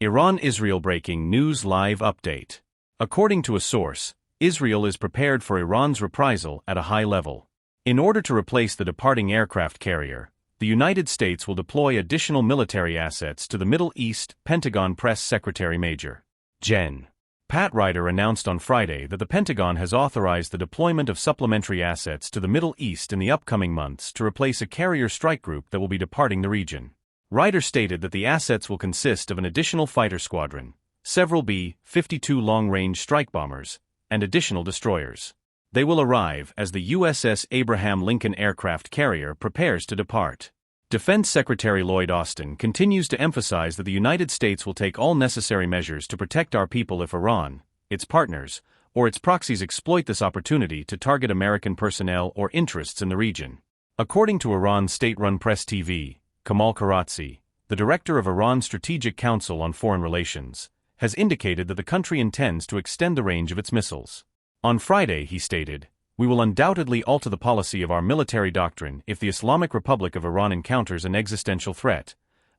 Iran-Israel breaking news live update. According to a source, Israel is prepared for Iran's reprisal at a high level. In order to replace the departing aircraft carrier, the United States will deploy additional military assets to the Middle East, Pentagon Press Secretary Major Gen. Pat Ryder announced on Friday that the Pentagon has authorized the deployment of supplementary assets to the Middle East in the upcoming months to replace a carrier strike group that will be departing the region. Ryder stated that the assets will consist of an additional fighter squadron, several B-52 long-range strike bombers, and additional destroyers. They will arrive as the USS Abraham Lincoln aircraft carrier prepares to depart. Defense Secretary Lloyd Austin continues to emphasize that the United States will take all necessary measures to protect our people if Iran, its partners, or its proxies exploit this opportunity to target American personnel or interests in the region. According to Iran's state-run Press TV, Kamal Karazi, the director of Iran's Strategic Council on Foreign Relations, has indicated that the country intends to extend the range of its missiles. On Friday, he stated, "We will undoubtedly alter the policy of our military doctrine if the Islamic Republic of Iran encounters an existential threat,"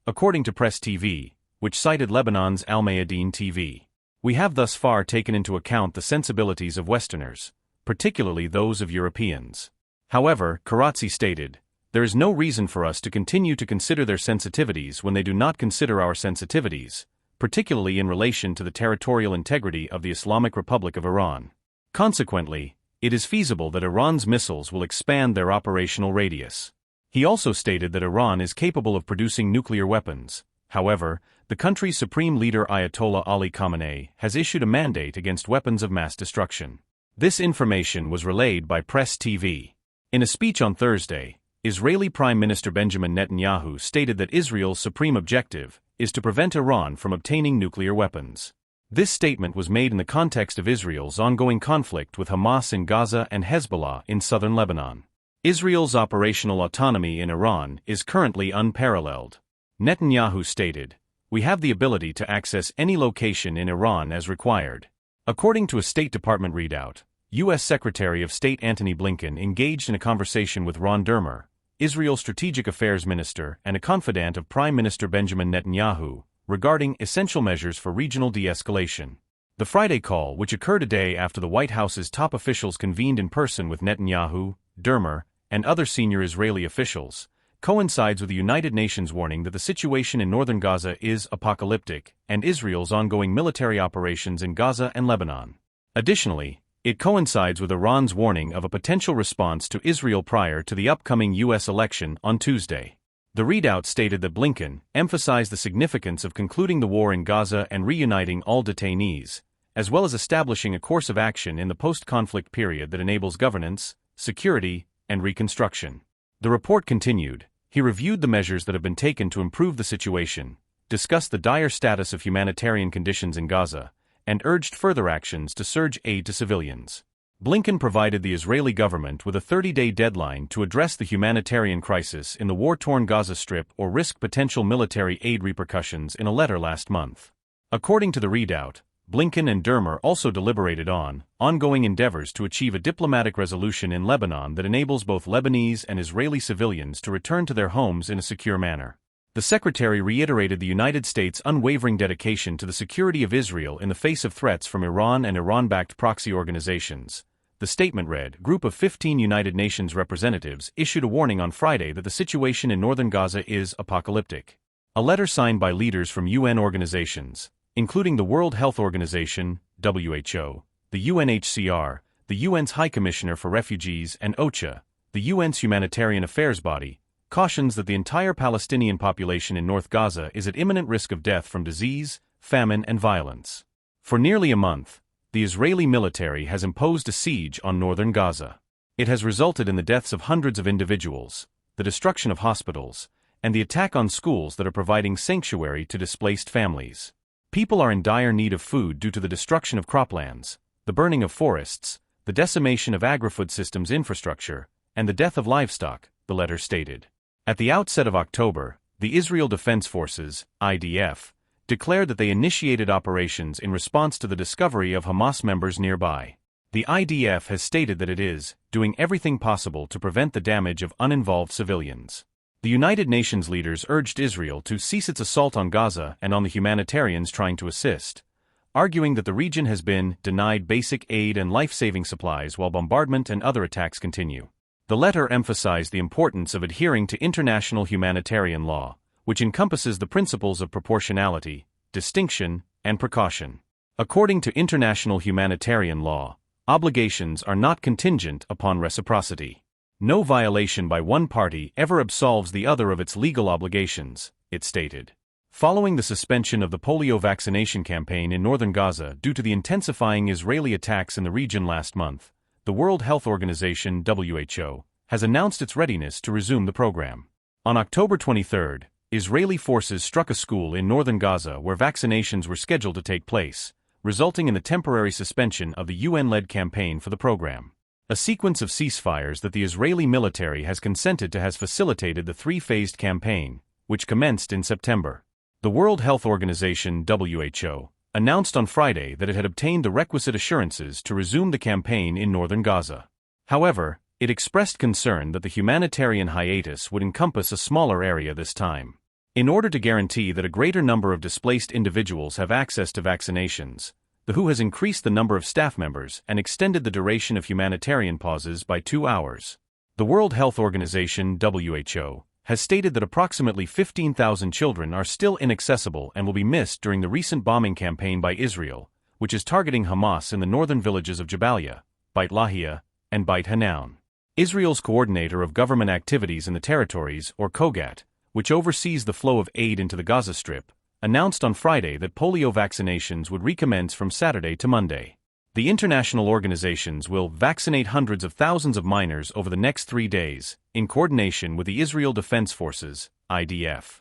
according to Press TV, which cited Lebanon's Al Mayadeen TV. "We have thus far taken into account the sensibilities of Westerners, particularly those of Europeans. However," Karazi stated, "there is no reason for us to continue to consider their sensitivities when they do not consider our sensitivities, particularly in relation to the territorial integrity of the Islamic Republic of Iran. Consequently, it is feasible that Iran's missiles will expand their operational radius." He also stated that Iran is capable of producing nuclear weapons. However, the country's supreme leader Ayatollah Ali Khamenei has issued a mandate against weapons of mass destruction. This information was relayed by Press TV. In a speech on Thursday, Israeli Prime Minister Benjamin Netanyahu stated that Israel's supreme objective is to prevent Iran from obtaining nuclear weapons. This statement was made in the context of Israel's ongoing conflict with Hamas in Gaza and Hezbollah in southern Lebanon. Israel's operational autonomy in Iran is currently unparalleled. Netanyahu stated, "We have the ability to access any location in Iran as required." According to a State Department readout, U.S. Secretary of State Antony Blinken engaged in a conversation with Ron Dermer, Israel's Strategic Affairs Minister and a confidant of Prime Minister Benjamin Netanyahu, regarding essential measures for regional de-escalation. The Friday call, which occurred a day after the White House's top officials convened in person with Netanyahu, Dermer, and other senior Israeli officials, coincides with the United Nations warning that the situation in northern Gaza is apocalyptic and Israel's ongoing military operations in Gaza and Lebanon. Additionally, it coincides with Iran's warning of a potential response to Israel prior to the upcoming U.S. election on Tuesday. The readout stated that Blinken emphasized the significance of concluding the war in Gaza and reuniting all detainees, as well as establishing a course of action in the post-conflict period that enables governance, security, and reconstruction. The report continued, "He reviewed the measures that have been taken to improve the situation, discussed the dire status of humanitarian conditions in Gaza, and urged further actions to surge aid to civilians." Blinken provided the Israeli government with a 30-day deadline to address the humanitarian crisis in the war-torn Gaza Strip or risk potential military aid repercussions in a letter last month. According to the readout, Blinken and Dermer also deliberated on ongoing endeavors to achieve a diplomatic resolution in Lebanon that enables both Lebanese and Israeli civilians to return to their homes in a secure manner. The secretary reiterated the United States' unwavering dedication to the security of Israel in the face of threats from Iran and Iran-backed proxy organizations. The statement read, "Group of 15 United Nations representatives issued a warning on Friday that the situation in northern Gaza is apocalyptic." A letter signed by leaders from UN organizations, including the World Health Organization, WHO, the UNHCR, the UN's High Commissioner for Refugees and OCHA, the UN's humanitarian affairs body, cautions that the entire Palestinian population in North Gaza is at imminent risk of death from disease, famine and violence. For nearly a month, the Israeli military has imposed a siege on northern Gaza. It has resulted in the deaths of hundreds of individuals, the destruction of hospitals, and the attack on schools that are providing sanctuary to displaced families. People are in dire need of food due to the destruction of croplands, the burning of forests, the decimation of agri-food systems infrastructure, and the death of livestock, the letter stated. At the outset of October, the Israel Defense Forces, IDF, declared that they initiated operations in response to the discovery of Hamas members nearby. The IDF has stated that it is doing everything possible to prevent the damage of uninvolved civilians. The United Nations leaders urged Israel to cease its assault on Gaza and on the humanitarians trying to assist, arguing that the region has been denied basic aid and life-saving supplies while bombardment and other attacks continue. The letter emphasized the importance of adhering to international humanitarian law, which encompasses the principles of proportionality, distinction, and precaution. According to international humanitarian law, obligations are not contingent upon reciprocity. No violation by one party ever absolves the other of its legal obligations, it stated. Following the suspension of the polio vaccination campaign in northern Gaza due to the intensifying Israeli attacks in the region last month, the World Health Organization (WHO) has announced its readiness to resume the program. On October 23, Israeli forces struck a school in northern Gaza where vaccinations were scheduled to take place, resulting in the temporary suspension of the UN-led campaign for the program. A sequence of ceasefires that the Israeli military has consented to has facilitated the three-phased campaign, which commenced in September. The World Health Organization (WHO) announced on Friday that it had obtained the requisite assurances to resume the campaign in northern Gaza. However, it expressed concern that the humanitarian hiatus would encompass a smaller area this time. In order to guarantee that a greater number of displaced individuals have access to vaccinations, the WHO has increased the number of staff members and extended the duration of humanitarian pauses by 2 hours. The World Health Organization (WHO) has stated that approximately 15,000 children are still inaccessible and will be missed during the recent bombing campaign by Israel, which is targeting Hamas in the northern villages of Jabalia, Beit Lahia, and Beit Hanoun. Israel's coordinator of government activities in the territories, or COGAT, which oversees the flow of aid into the Gaza Strip, announced on Friday that polio vaccinations would recommence from Saturday to Monday. The international organizations will vaccinate hundreds of thousands of minors over the next 3 days, in coordination with the Israel Defense Forces, IDF.